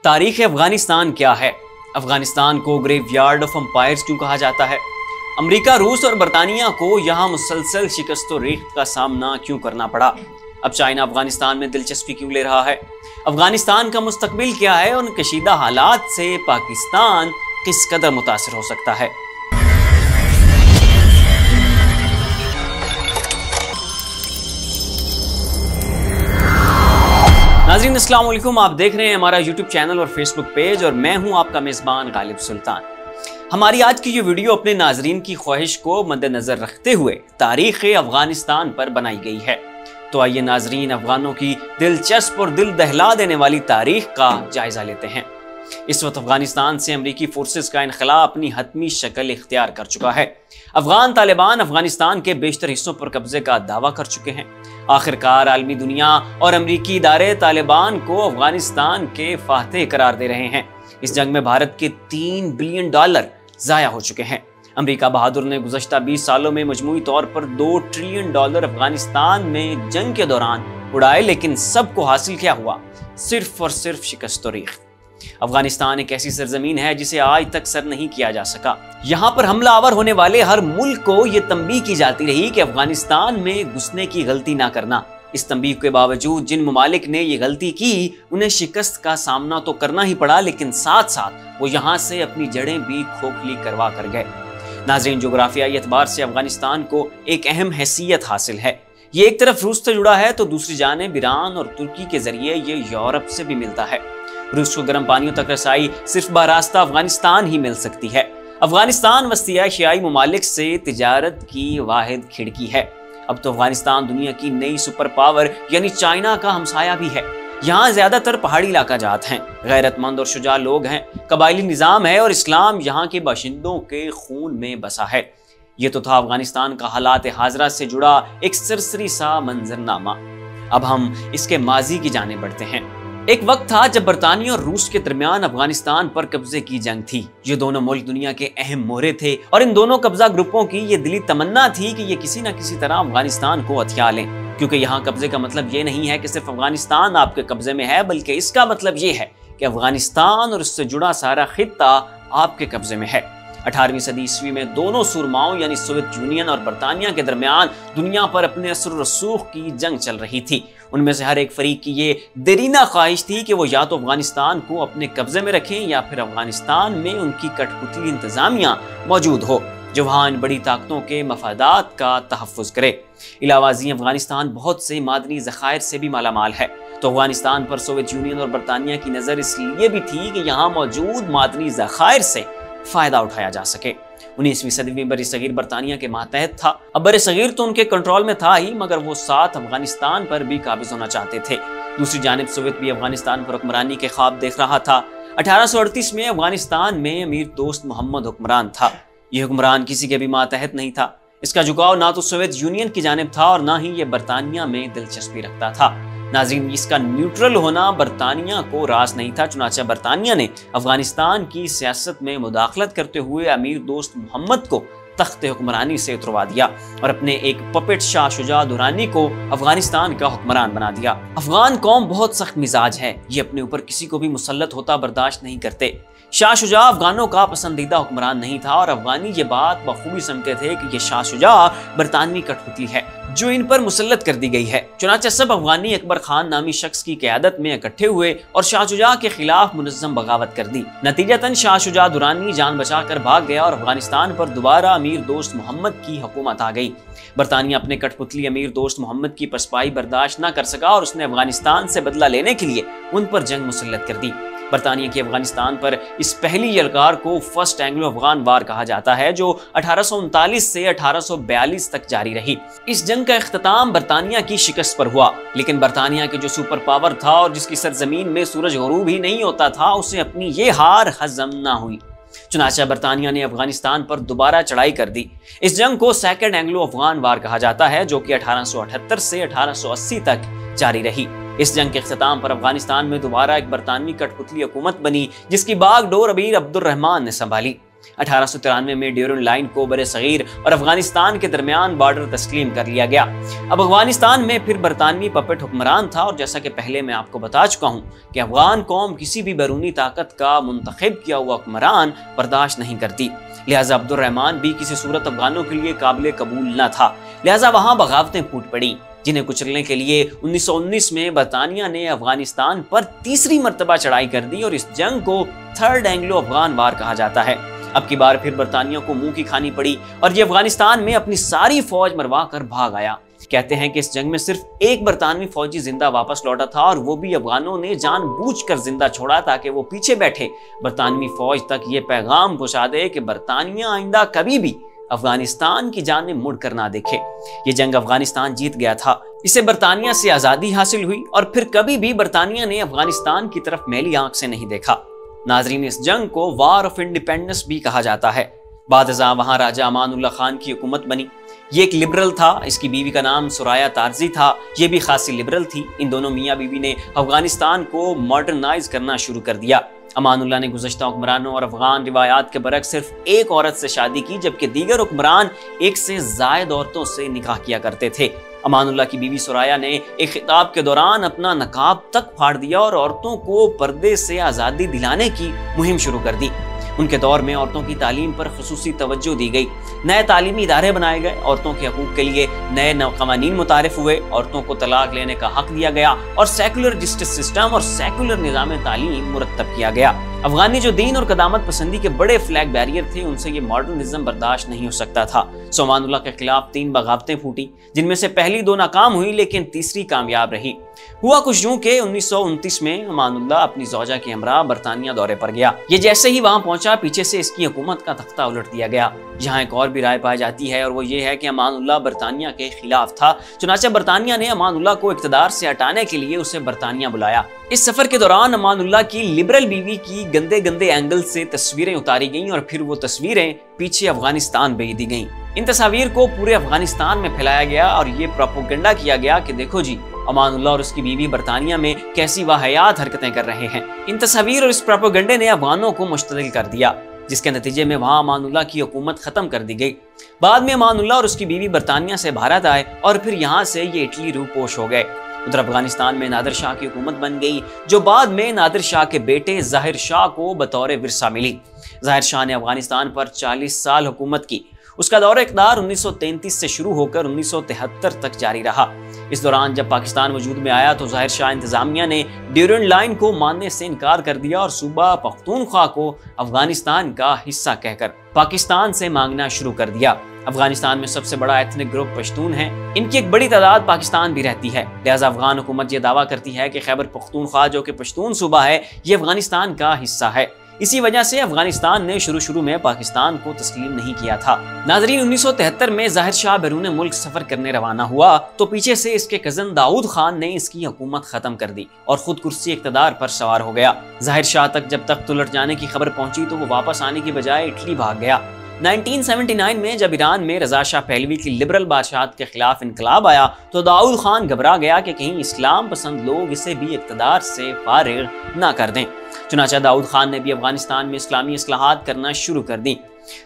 تاریخ افغانستان کیا ہے؟ افغانستان کو گریو یارڈ آف امپائرز کیوں کہا جاتا ہے؟ امریکہ، روس اور برطانیہ کو یہاں مسلسل شکست و ریخت کا سامنا کیوں کرنا پڑا؟ اب چائنا افغانستان میں دلچسپی کیوں لے رہا ہے؟ افغانستان کا مستقبل کیا ہے اور ان کشیدہ حالات سے پاکستان کس قدر متاثر ہو سکتا ہے؟ ناظرین السلام علیکم، آپ دیکھ رہے ہیں ہمارا یوٹیوب چینل اور فیس بک پیج، اور میں ہوں آپ کا میزبان غالب سلطان۔ ہماری آج کی یہ ویڈیو اپنے ناظرین کی خواہش کو مد نظر رکھتے ہوئے تاریخ افغانستان پر بنائی گئی ہے۔ تو آئیے ناظرین، افغانوں کی دلچسپ اور دل دہلا دینے والی تاریخ کا جائزہ لیتے ہیں۔ اس وقت افغانستان سے امریکی فورسز کا انخلا اپنی حتمی شکل اختیار کر چکا ہے۔ افغان طالبان افغانستان کے بیشتر حصوں پر قبضے کا دعویٰ کر چکے ہیں۔ آخرکار عالمی دنیا اور امریکی ادارے طالبان کو افغانستان کے فاتح قرار دے رہے ہیں۔ اس جنگ میں بھارت کے $3 بلین ضائع ہو چکے ہیں۔ امریکہ بہادر نے گزشتہ 20 سالوں میں مجموعی طور پر $2 ٹریلین افغانستان میں جنگ کے دوران اڑائے، لیکن سب کو حاصل کیا ہوا؟ صرف اور صرف شکست و ریخت۔ افغانستان ایک ایسی سرزمین ہے جسے آج تک سر نہیں کیا جا سکا۔ یہاں پر حملہ آور ہونے والے ہر ملک کو یہ تنبیہ کی جاتی رہی کہ افغانستان میں گھسنے کی غلطی نہ کرنا۔ اس تنبیہ کے باوجود جن ممالک نے یہ غلطی کی انہیں شکست کا سامنا تو کرنا ہی پڑا، لیکن ساتھ ساتھ وہ یہاں سے اپنی جڑیں بھی کھوکھلی کروا کر گئے۔ ناظرین، جغرافیائی اعتبار سے افغانستان کو ایک اہم حیثیت حاصل ہے۔ یہ ایک طرف روس سے جڑا ہے تو دوسری جانب ایران اور ترکی کے ذریعے یہ یورپ سے بھی ملتا ہے۔ روس کو گرم پانیوں تک رسائی صرف براستہ افغانستان ہی مل سکتی ہے۔ افغانستان وسطی ایشیائی ممالک سے تجارت کی واحد کھڑکی ہے۔ اب تو افغانستان دنیا کی نئی سپر پاور یعنی چائنا کا ہمسایہ بھی ہے۔ یہاں زیادہ تر پہاڑی علاقہ جات ہیں، غیرت مند اور شجاع لوگ ہیں، قبائلی نظام ہے اور اسلام یہاں کے باشندوں کے خون میں بسا ہے۔ یہ تو تھا افغانستان کا حالات حاضرہ سے جڑا ایک سرسری سا منظرنامہ۔ اب ہم اس کے ماضی کی جانب بڑھتے ہیں۔ ایک وقت تھا جب برطانیہ اور روس کے درمیان افغانستان پر قبضے کی جنگ تھی۔ یہ دونوں ملک دنیا کے اہم مورے تھے اور ان دونوں قبضہ گروپوں کی یہ دلی تمنا تھی کہ یہ کسی نہ کسی طرح افغانستان کو ہتھیا لیں، کیونکہ یہاں قبضے کا مطلب یہ نہیں ہے کہ صرف افغانستان آپ کے قبضے میں ہے، بلکہ اس کا مطلب یہ ہے کہ افغانستان اور اس سے جڑا سارا خطہ آپ کے قبضے میں ہے۔ 18ویں صدی عیسوی میں دونوں سورماؤں یعنی سوویت یونین اور برطانیہ کے درمیان دنیا پر اپنے اثر و رسوخ کی جنگ چل رہی تھی۔ ان میں سے ہر ایک فریق کی یہ دیرینہ خواہش تھی کہ وہ یا تو افغانستان کو اپنے قبضے میں رکھیں یا پھر افغانستان میں ان کی کٹ پتلی انتظامیہ موجود ہو جو وہاں ان بڑی طاقتوں کے مفادات کا تحفظ کرے۔ علاوہ ازیں افغانستان بہت سے معدنی ذخائر سے بھی مالا مال ہے، تو افغانستان پر سوویت یونین اور برطانیہ کی نظر اس لیے بھی تھی کہ یہاں موجود معدنی ذخائر سے فائدہ اٹھایا جا سکے۔ 19ویں صدی میں برصغیر برطانیہ کے ماتحت تھا۔ اب برصغیر تو ان کے کنٹرول میں تھا ہی، مگر وہ ساتھ افغانستان پر بھی قابض ہونا چاہتے تھے۔ دوسری جانب سوویت بھی افغانستان پر حکمرانی کے خواب دیکھ رہا تھا۔ 1838 میں افغانستان میں امیر دوست محمد حکمران تھا۔ یہ حکمران کسی کے بھی ماتحت نہیں تھا۔ اس کا جھکاؤ نہ تو سوویت یونین کی جانب تھا اور نہ ہی یہ برطانیہ میں دلچسپی رکھتا تھا۔ ناظرین، اس کا نیوٹرل ہونا برطانیہ کو راس نہیں تھا، چنانچہ برطانیہ نے افغانستان کی سیاست میں مداخلت کرتے ہوئے امیر دوست محمد کو تخت حکمرانی سے اتروا دیا اور اپنے ایک پپٹ شاہ شجاع درانی کو افغانستان کا حکمران بنا دیا۔ افغان قوم بہت سخت مزاج ہے، یہ اپنے اوپر کسی کو بھی مسلط ہوتا برداشت نہیں کرتے۔ شاہ شجاع افغانوں کا پسندیدہ حکمران نہیں تھا اور افغانی یہ بات بخوبی سمجھتے تھے کہ یہ شاہ شجاع برطانوی کٹ پتلی ہے جو ان پر مسلط کر دی گئی ہے۔ چنانچہ سب افغانی اکبر خان نامی شخص کی قیادت میں اکٹھے ہوئے اور شاہ شجاع کے خلاف منظم بغاوت کر دی۔ نتیجتاً شاہ شجاع درانی جان بچا کر بھاگ گیا اور افغانستان پر دوبارہ امیر دوست محمد کی حکومت آ گئی۔ برطانیہ اپنے کٹ پتلی امیر دوست محمد کی پسپائی برداشت نہ کر سکا اور اس نے افغانستان سے بدلہ لینے کے لیے ان پر جنگ مسلط کر دی۔ برطانیہ کی افغانستان پر اس پہلی یلغار کو فرسٹ اینگلو افغان وار کہا جاتا ہے، جو 1839 سے 1842 تک جاری رہی۔ اس جنگ کا اختتام برطانیہ کی شکست پر ہوا، لیکن برطانیہ کے جو سپر پاور تھا اور جس کی سرزمین میں سورج غروب ہی نہیں ہوتا تھا، اسے اپنی یہ ہار ہضم نہ ہوئی۔ چنانچہ برطانیہ نے افغانستان پر دوبارہ چڑھائی کر دی۔ اس جنگ کو سیکنڈ اینگلو افغان وار کہا جاتا ہے، جو کہ 1878 سے 1880 تک جاری رہی۔ اس جنگ کے اختتام پر افغانستان میں دوبارہ ایک برطانوی کٹ پتلی حکومت بنی، جس کی باغ ڈور امیر عبد الرحمان نے سنبھالی۔ 1893 میں ڈیورنڈ لائن کو بر صغیر اور افغانستان کے درمیان بارڈر تسلیم کر لیا گیا۔ اب افغانستان میں پھر برطانوی پپٹ حکمران تھا، اور جیسا کہ پہلے میں آپ کو بتا چکا ہوں کہ افغان قوم کسی بھی بیرونی طاقت کا منتخب کیا ہوا حکمران برداشت نہیں کرتی، لہٰذا عبد الرحمن بھی کسی صورت افغانوں کے لیے قابل قبول نہ تھا، لہٰذا وہاں بغاوتیں پھوٹ پڑیں، جنہیں کچلنے کے لیے 1919 میں برطانیہ نے افغانستان پر تیسری مرتبہ چڑھائی کر دی، اور اس جنگ کو تھرڈ اینگلو افغان وار کہا جاتا ہے۔ اب کی بار پھر برطانیہ کو منہ کی کھانی پڑی، اور یہ افغانستان میں اپنی ساری فوج مروا کر بھاگ آیا۔ کہتے ہیں کہ اس جنگ میں صرف ایک برطانوی فوجی زندہ واپس لوٹا تھا، اور وہ بھی افغانوں نے جان بوجھ کر زندہ چھوڑا تاکہ وہ پیچھے بیٹھے برطانوی فوج تک یہ پیغام پہنچا دے کہ برطانیہ آئندہ کبھی بھی افغانستان کی جانب مڑ کر نہ دیکھے۔ یہ جنگ افغانستان جیت گیا تھا، اسے برطانیہ سے آزادی حاصل ہوئی، اور پھر کبھی بھی برطانیہ نے افغانستان کی طرف میلی آنکھ سے نہیں دیکھا۔ ناظرین، اس جنگ کو وار آف انڈیپینڈنس بھی کہا جاتا ہے۔ بعد ازاں وہاں راجہ امان اللہ خان کی حکومت بنی۔ یہ ایک لبرل تھا، اس کی بیوی کا نام سرایا تارزی تھا، یہ بھی خاصی لبرل تھی۔ ان دونوں میاں بیوی نے افغانستان کو ماڈرنائز کرنا شروع کر دیا۔ امان اللہ نے گزشتہ حکمرانوں اور افغان روایات کے برعکس صرف ایک عورت سے شادی کی، جبکہ دیگر حکمران ایک سے زائد عورتوں سے نکاح کیا کرتے تھے۔ امان اللہ کی بیوی سرایا نے ایک خطاب کے دوران اپنا نقاب تک پھاڑ دیا اور عورتوں کو پردے سے آزادی دلانے کی مہم شروع کر دی۔ ان کے دور میں عورتوں کی تعلیم پر خصوصی توجہ دی گئی، نئے تعلیمی ادارے بنائے گئے، عورتوں کے حقوق کے لیے نئے قوانین متعارف ہوئے، عورتوں کو طلاق لینے کا حق دیا گیا، اور سیکولر جسٹس سسٹم اور سیکولر نظام تعلیم مرتب کیا گیا۔ افغانی جو دین اور قدامت پسندی کے بڑے فلیگ بیریئر تھے، ان سے یہ ماڈرنزم برداشت نہیں ہو سکتا تھا۔ امان اللہ کے خلاف 3 بغاوتیں پھوٹی، جن میں سے پہلی 2 ناکام ہوئی، لیکن تیسری کامیاب رہی۔ ہوا کچھ یوں کہ 1929 میں امان اللہ اپنی زوجہ کے ہمراہ برطانیہ دورے پر گیا۔ یہ جیسے ہی وہاں پہنچا، پیچھے سے اس کی حکومت کا تختہ الٹ دیا گیا۔ یہاں ایک اور بھی رائے پائی جاتی ہے، اور وہ یہ ہے کہ امان اللہ برطانیہ کے خلاف تھا، چنانچہ برطانیہ نے امان اللہ کو اقتدار سے ہٹانے کے لیے اسے برطانیہ بلایا۔ اس سفر کے دوران امان اللہ کی لبرل بیوی کی گندے گندے اینگل سے تصویریں اتاری گئیں، اور پھر وہ تصویریں پیچھے افغانستان بھیج دی گئیں۔ ان تصاویر کو پورے افغانستان میں پھیلایا گیا، اور یہ پروپیگنڈا کیا گیا کہ دیکھو جی، امان اللہ اور اس کی بیوی برطانیہ میں کیسی واہیات حرکتیں کر رہے ہیں۔ ان تصاویر اور اس پروپیگنڈے نے افغانوں کو مشتعل کر دیا، جس کے نتیجے میں وہاں امان اللہ کی حکومت ختم کر دی گئی۔ بعد میں امان اللہ اور اس کی بیوی برطانیہ سے بھارت آئے، اور پھر یہاں سے یہ اٹلی روپوش ہو گئے۔ ادھر افغانستان میں نادر شاہ کی حکومت بن گئی، جو بعد میں نادر شاہ کے بیٹے ظاہر شاہ کو بطور ورثہ ملی۔ ظاہر شاہ نے افغانستان پر 40 سال حکومت کی۔ اس کا دور اقتدار 1933 سے شروع ہو کر 1973 تک جاری رہا۔ اس دوران جب پاکستان وجود میں آیا تو ظاہر شاہ انتظامیہ نے ڈیورنڈ لائن کو ماننے سے انکار کر دیا، اور صوبہ پختونخوا کو افغانستان کا حصہ کہہ کر پاکستان سے مانگنا شروع کر دیا۔ افغانستان میں سب سے بڑا ایتھنک گروپ پشتون ہیں، ان کی ایک بڑی تعداد پاکستان بھی رہتی ہے، لہٰذا افغان حکومت یہ دعویٰ کرتی ہے کہ خیبر پختونخوا جو کہ پشتون صوبہ ہے، یہ افغانستان کا حصہ ہے۔ اسی وجہ سے افغانستان نے شروع میں پاکستان کو تسلیم نہیں کیا تھا۔ ناظرین، 1973 میں ظاہر شاہ بیرون ملک سفر کرنے روانہ ہوا تو پیچھے سے اس کے کزن داؤد خان نے اس کی حکومت ختم کر دی اور خود کرسی اقتدار پر سوار ہو گیا۔ ظاہر شاہ تک جب تخت الٹ جانے کی خبر پہنچی تو وہ واپس آنے کی بجائے اٹلی بھاگ گیا۔ 1979 میں جب ایران میں رضا شاہ پہلوی کی لبرل بادشاہت کے خلاف انقلاب آیا تو داؤد خان گھبرا گیا کہ کہیں اسلام پسند لوگ اسے بھی اقتدار سے فارغ نہ کر دیں۔ چنانچہ داؤد خان نے بھی افغانستان میں اسلامی اصلاحات کرنا شروع کر دیں۔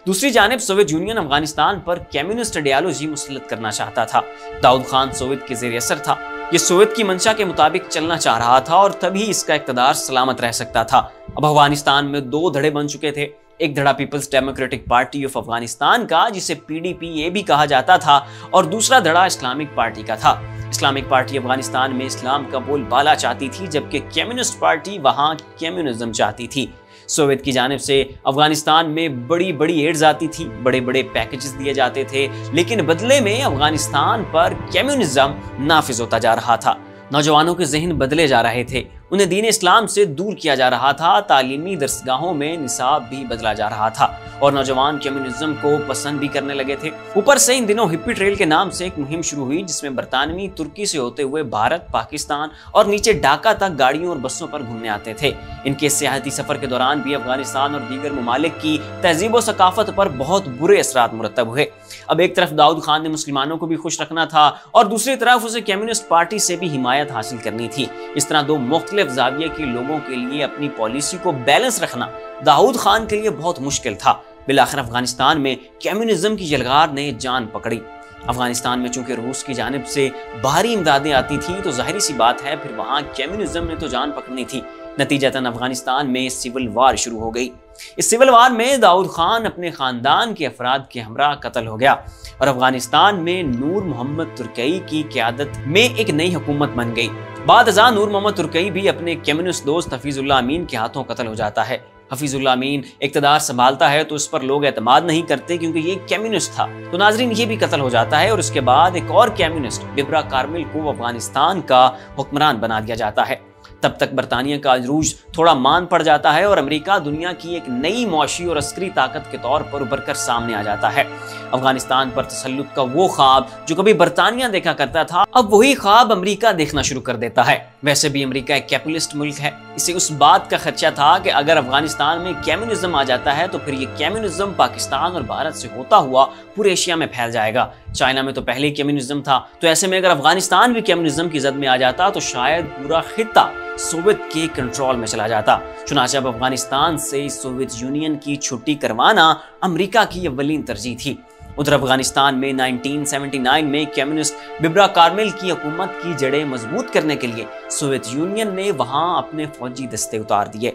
دوسری جانب سوویت یونین افغانستان پر کمیونسٹ آئیڈیالوجی مسلط کرنا چاہتا تھا۔ داؤد خان سوویت کے زیر اثر تھا، یہ سوویت کی منشا کے مطابق چلنا چاہ رہا تھا اور تبھی اس کا اقتدار سلامت رہ سکتا تھا۔ اب افغانستان میں 2 دھڑے بن چکے تھے، ایک دھڑا People's Democratic Party of Afghanistan کا جسے PDPA بھی کہا جاتا تھا، اور دوسرا دھڑا اسلامک پارٹی کا تھا۔ اسلامک پارٹی افغانستان میں اسلام کا بول بالا چاہتی تھی، جبکہ کمیونسٹ پارٹی وہاں کمیونزم چاہتی تھی۔ سوویت کی جانب سے افغانستان میں بڑی بڑی ایڈز آتی تھی، بڑے بڑے پیکیجز دیے جاتے تھے، لیکن بدلے میں افغانستان پر کمیونزم نافذ ہوتا جا رہا تھا۔ نوجوانوں کے ذہن بدلے جا رہے تھے، انہیں دین اسلام سے دور کیا جا رہا تھا، تعلیمی درسگاہوں میں نصاب بھی بدلا جا رہا تھا اور نوجوان کمیونزم کو پسند بھی کرنے لگے تھے۔ اوپر سے ان دنوں ہپی ٹریل کے نام سے ایک مہم شروع ہوئی جس میں برطانوی ترکی سے ہوتے ہوئے بھارت، پاکستان اور نیچے ڈھاکہ تک گاڑیوں اور بسوں پر گھومنے آتے تھے۔ ان کے سیاحتی سفر کے دوران بھی افغانستان اور دیگر ممالک کی تہذیب و ثقافت پر بہت برے اثرات مرتب ہوئے۔ اب ایک طرف داؤد خان نے مسلمانوں کو بھی خوش رکھنا تھا اور دوسری طرف اسے کمیونسٹ پارٹی سے بھی حمایت حاصل کرنی تھی۔ اس طرح 2 مختلف زاویے کے لوگوں کے لیے اپنی پالیسی کو بیلنس رکھنا داؤد خان کے لیے بہت مشکل تھا۔ بالآخر افغانستان میں کمیونزم کی یلغار نے جان پکڑی۔ افغانستان میں چونکہ روس کی جانب سے باہری امدادیں آتی تھیں تو ظاہری سی بات ہے پھر وہاں کمیونزم نے تو جان پکڑنی تھی۔ نتیجتاً افغانستان میں سول وار شروع ہو گئی۔ اس سول وار میں داؤد خان اپنے خاندان کے افراد کے ہمراہ قتل ہو گیا اور افغانستان میں نور محمد ترکی کی قیادت میں ایک نئی حکومت بن گئی۔ بعد ازاں نور محمد ترکی بھی اپنے کمیونسٹ دوست حفیظ اللہ امین کے ہاتھوں قتل ہو جاتا ہے۔ حفیظ اللہ امین اقتدار سنبھالتا ہے تو اس پر لوگ اعتماد نہیں کرتے کیونکہ یہ کمیونسٹ تھا، تو ناظرین یہ بھی قتل ہو جاتا ہے اور اس کے بعد ایک اور کمیونسٹ ببرا کارمل کو افغانستان کا حکمران بنا دیا جاتا ہے۔ تب تک برطانیہ کا عروج تھوڑا مان پڑ جاتا ہے اور امریکہ دنیا کی ایک نئی معاشی اور عسکری طاقت کے طور پر ابھر کر سامنے آ جاتا ہے۔ افغانستان پر تسلط کا وہ خواب جو کبھی برطانیہ دیکھا کرتا تھا، اب وہی خواب امریکہ دیکھنا شروع کر دیتا ہے۔ ویسے بھی امریکہ ایک کیپٹلسٹ ملک ہے، اسے اس بات کا خدشہ تھا کہ اگر افغانستان میں کمیونزم آ جاتا ہے تو پھر یہ کمیونزم پاکستان اور بھارت سے ہوتا ہوا پورے ایشیا میں پھیل جائے گا۔ چائنا میں تو پہلے ہی کمیونزم تھا، تو ایسے میں اگر افغانستان بھی کمیونزم کی زد میں آ جاتا تو شاید پورا خطہ سوویت کے کنٹرول میں چلا جاتا۔ چنانچہ اب افغانستان سے سوویت یونین کی چھٹی کروانا امریکہ کی اولین ترجیح تھی۔ ادھر افغانستان میں 1979 میں کمیونسٹ ببرا کارمل کی حکومت کی جڑیں مضبوط کرنے کے لیے سوویت یونین نے وہاں اپنے فوجی دستے اتار دیے۔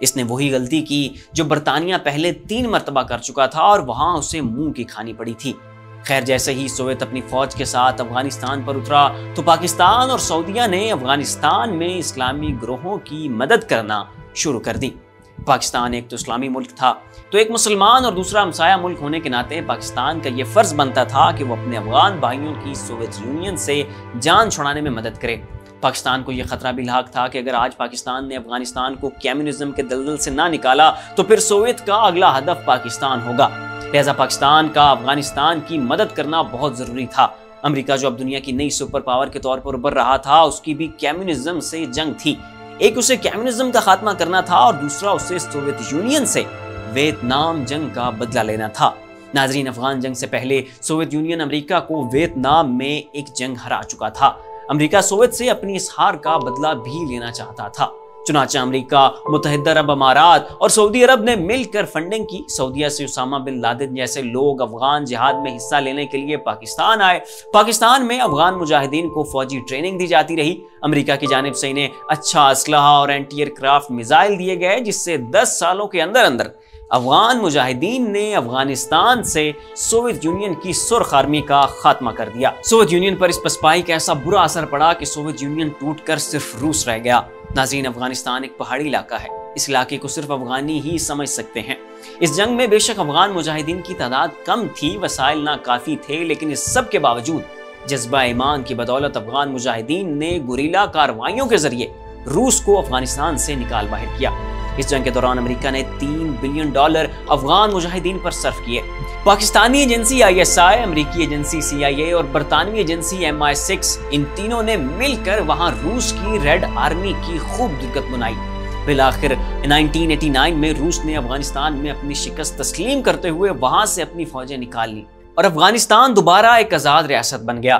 اس نے وہی غلطی کی جو برطانیہ پہلے 3 مرتبہ کر چکا تھا اور وہاں اسے منہ کی کھانی پڑی تھی۔ خیر جیسے ہی سوویت اپنی فوج کے ساتھ افغانستان پر اترا تو پاکستان اور سعودیہ نے افغانستان میں اسلامی گروہوں کی مدد کرنا شروع کر دی۔ پاکستان ایک تو اسلامی ملک تھا تو ایک مسلمان اور دوسرا ہمسایہ ملک ہونے کے ناطے پاکستان کا یہ فرض بنتا تھا کہ وہ اپنے افغان بھائیوں کی سوویت یونین سے جان چھڑانے میں مدد کرے۔ پاکستان کو یہ خطرہ بھی لاحق تھا کہ اگر آج پاکستان نے افغانستان کو کمیونزم کے دلدل سے نہ نکالا تو پھر سوویت کا اگلا ہدف پاکستان ہوگا، لہذا پاکستان کا افغانستان کی مدد کرنا بہت ضروری تھا۔ امریکہ جو اب دنیا کی نئی سپر پاور کے طور پر ابھر رہا تھا، اس کی بھی کمیونزم سے جنگ تھی۔ ایک اسے کمیونزم کا خاتمہ کرنا تھا اور دوسرا اسے سوویت یونین سے ویتنام جنگ کا بدلہ لینا تھا۔ ناظرین، افغان جنگ سے پہلے سوویت یونین امریکہ کو ویتنام میں ایک جنگ ہرا چکا تھا۔ امریکہ سوویت سے اپنی اس ہار کا بدلہ بھی لینا چاہتا تھا۔ چنانچہ امریکہ، متحدہ عرب امارات اور سعودی عرب نے مل کر فنڈنگ کی۔ سعودیہ سے اسامہ بن لادن جیسے لوگ افغان جہاد میں حصہ لینے کے لیے پاکستان آئے۔ پاکستان میں افغان مجاہدین کو فوجی ٹریننگ دی جاتی رہی۔ امریکہ کی جانب سے انہیں اچھا اسلحہ اور اینٹی ایئر کرافٹ میزائل دیے گئے، جس سے 10 سالوں کے اندر افغان مجاہدین نے افغانستان سے سوویت یونین کی سرخ آرمی کا خاتمہ کر دیا۔ سوویت یونین پر اس پسپائی کا ایسا برا اثر پڑا کہ سوویت یونین ٹوٹ کر صرف روس رہ گیا۔ ناظرین، افغانستان ایک پہاڑی علاقہ ہے، اس علاقے کو صرف افغانی ہی سمجھ سکتے ہیں۔ اس جنگ میں بے شک افغان مجاہدین کی تعداد کم تھی، وسائل نہ کافی تھے، لیکن اس سب کے باوجود جذبہ ایمان کی بدولت افغان مجاہدین نے گوریلا کارروائیوں کے ذریعے روس کو افغانستان سے نکال باہر کیا۔ اس جنگ کے دوران امریکہ نے $3 بلین افغان مجاہدین پر صرف کیے۔ پاکستانی ایجنسی ISI، امریکی ایجنسی CIA اور برطانوی ایجنسی MI6، ان تینوں نے مل کر وہاں روس کی ریڈ آرمی کی خوب درگت بنائی۔ بالآخر 1989 میں روس نے افغانستان میں اپنی شکست تسلیم کرتے ہوئے وہاں سے اپنی فوجیں نکال لی اور افغانستان دوبارہ ایک آزاد ریاست بن گیا۔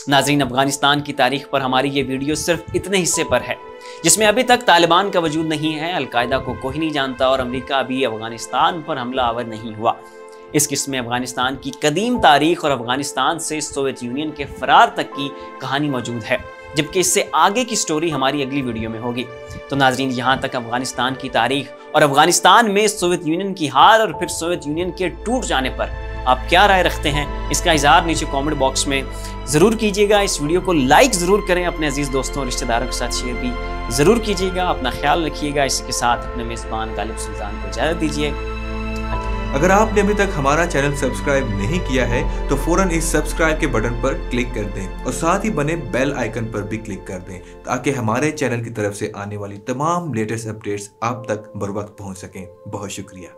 ناظرین، افغانستان کی تاریخ پر ہماری یہ ویڈیو صرف اتنے حصے پر ہے جس میں ابھی تک طالبان کا وجود نہیں ہے، القاعدہ کو کوئی نہیں جانتا اور امریکہ بھی افغانستان پر حملہ آور نہیں ہوا۔ اس قسم میں افغانستان کی قدیم تاریخ اور افغانستان سے سوویت یونین کے فرار تک کی کہانی موجود ہے، جبکہ اس سے آگے کی سٹوری ہماری اگلی ویڈیو میں ہوگی۔ تو ناظرین، یہاں تک افغانستان کی تاریخ اور افغانستان میں سوویت یونین کی ہار اور پھر سوویت یونین کے ٹوٹ جانے پر آپ کیا رائے رکھتے ہیں، اس کا اظہار نیچے کامنٹ باکس میں ضرور کیجیے گا۔ اس ویڈیو کو لائک ضرور کریں، اپنے عزیز دوستوں اور رشتہ داروں کے ساتھ شیئر بھی ضرور کیجیے گا۔ اپنا خیال رکھیے گا۔ اس کے ساتھ اپنے میزبان غالب سلطان کو اجازت دیجیے۔ اگر آپ نے ابھی تک ہمارا چینل سبسکرائب نہیں کیا ہے تو فوراً اس سبسکرائب کے بٹن پر کلک کر دیں اور ساتھ ہی بنے بیل آئیکن پر بھی کلک کر دیں تاکہ ہمارے چینل کی طرف سے آنے والی تمام لیٹسٹ اپڈیٹس آپ تک بر وقت پہنچ سکیں۔ بہت شکریہ۔